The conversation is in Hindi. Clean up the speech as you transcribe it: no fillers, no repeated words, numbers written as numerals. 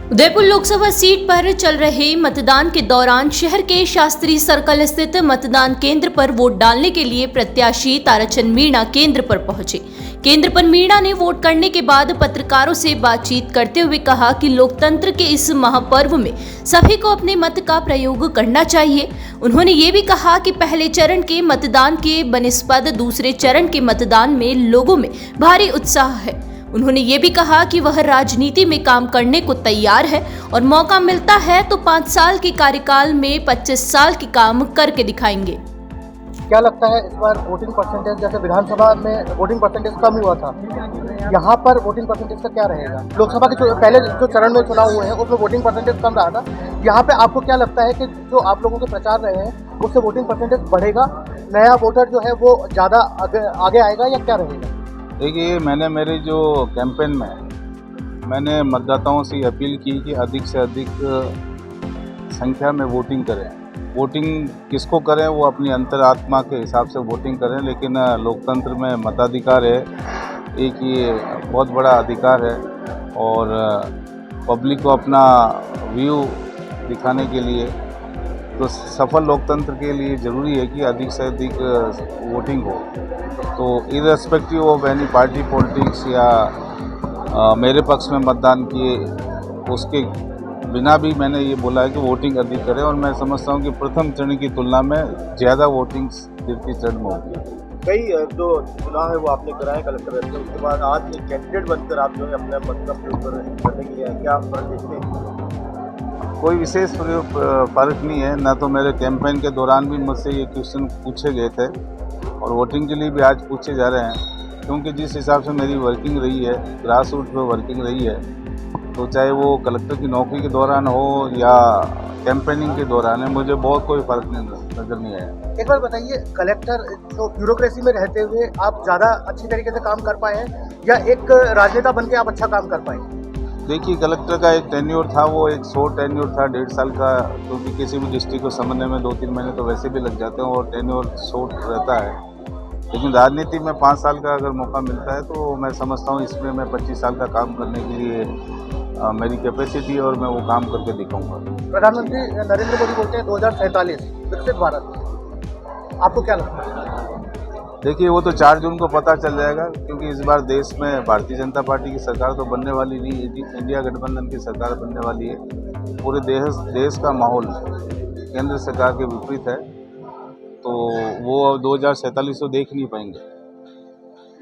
उदयपुर लोकसभा सीट पर चल रहे मतदान के दौरान शहर के शास्त्री सर्कल स्थित मतदान केंद्र पर वोट डालने के लिए प्रत्याशी ताराचंद मीणा केंद्र पर पहुंचे। केंद्र पर मीणा ने वोट करने के बाद पत्रकारों से बातचीत करते हुए कहा कि लोकतंत्र के इस महापर्व में सभी को अपने मत का प्रयोग करना चाहिए। उन्होंने ये भी कहा कि पहले चरण के मतदान के बनिस्बत दूसरे चरण के मतदान में लोगों में भारी उत्साह है। उन्होंने ये भी कहा कि वह राजनीति में काम करने को तैयार है और मौका मिलता है तो 5 साल के कार्यकाल में 25 साल के काम करके दिखाएंगे। क्या लगता है इस बार वोटिंग परसेंटेज, जैसे विधानसभा में वोटिंग परसेंटेज कम हुआ था, यहाँ पर वोटिंग परसेंटेज का क्या रहेगा? लोकसभा के पहले जो चरण में चुनाव हुए हैं उसमें वोटिंग परसेंटेज कम रहा था, यहाँ पे आपको क्या लगता है कि जो आप लोगों के प्रचार रहे हैं उससे वोटिंग परसेंटेज बढ़ेगा, नया वोटर जो है वो ज़्यादा आगे आएगा या क्या रहेगा? देखिए, मैंने मेरी जो कैंपेन में मैंने मतदाताओं से अपील की कि अधिक से अधिक संख्या में वोटिंग करें। वोटिंग किसको करें वो अपनी अंतरात्मा के हिसाब से वोटिंग करें, लेकिन लोकतंत्र में मताधिकार है, एक ये बहुत बड़ा अधिकार है और पब्लिक को अपना व्यू दिखाने के लिए तो सफल लोकतंत्र के लिए ज़रूरी है कि अधिक से अधिक वोटिंग हो। तो irrespective of any party politics या मेरे पक्ष में मतदान किए उसके बिना भी मैंने ये बोला है कि वोटिंग अधिक करें और मैं समझता हूँ कि प्रथम चरण की तुलना में ज़्यादा वोटिंग द्वितीय चरण में होगी। कई जो चुनाव है वो आपने कराया कलेक्टर, उसके बाद आज एक कैंडिडेट बनकर आप जो है अपने मत का प्रयोग करने के लिए क्या फर्क देखते हैं? कोई विशेष फर्क नहीं है। ना तो मेरे कैंपेन के दौरान भी मुझसे ये क्वेश्चन पूछे गए थे और वोटिंग के लिए भी आज पूछे जा रहे हैं, क्योंकि जिस हिसाब से मेरी वर्किंग रही है, ग्रास रूट पर वर्किंग रही है, तो चाहे वो कलेक्टर की नौकरी के दौरान हो या कैंपेनिंग के दौरान है, मुझे बहुत कोई फ़र्क नज़र नहीं आया। एक बार बताइए, कलेक्टर जो ब्यूरोक्रेसी में रहते हुए आप ज़्यादा अच्छी तरीके से काम कर पाए हैं या एक राजनेता बन के आप अच्छा काम कर पाए? देखिए, कलेक्टर का एक टेन्योर था, वो एक शॉर्ट टेन्योर था 1.5 साल का, क्योंकि किसी भी डिस्ट्रिक्ट को समझने में 2-3 महीने तो वैसे भी लग जाते हैं और टेन्योर शॉर्ट रहता है। लेकिन राजनीति में 5 साल का अगर मौका मिलता है तो मैं समझता हूँ इसमें मैं 25 साल का काम करने के लिए मेरी कैपेसिटी है और मैं वो काम करके दिखाऊंगा। प्रधानमंत्री नरेंद्र मोदी बोलते हैं 2047 विकसित भारत, आपको क्या लगता है? देखिए, वो तो 4 जून को पता चल जाएगा, क्योंकि इस बार देश में भारतीय जनता पार्टी की सरकार तो बनने वाली नहीं, इंडिया गठबंधन की सरकार बनने वाली है। पूरे देश का माहौल केंद्र सरकार के विपरीत है, तो वो 2047 को देख नहीं पाएंगे।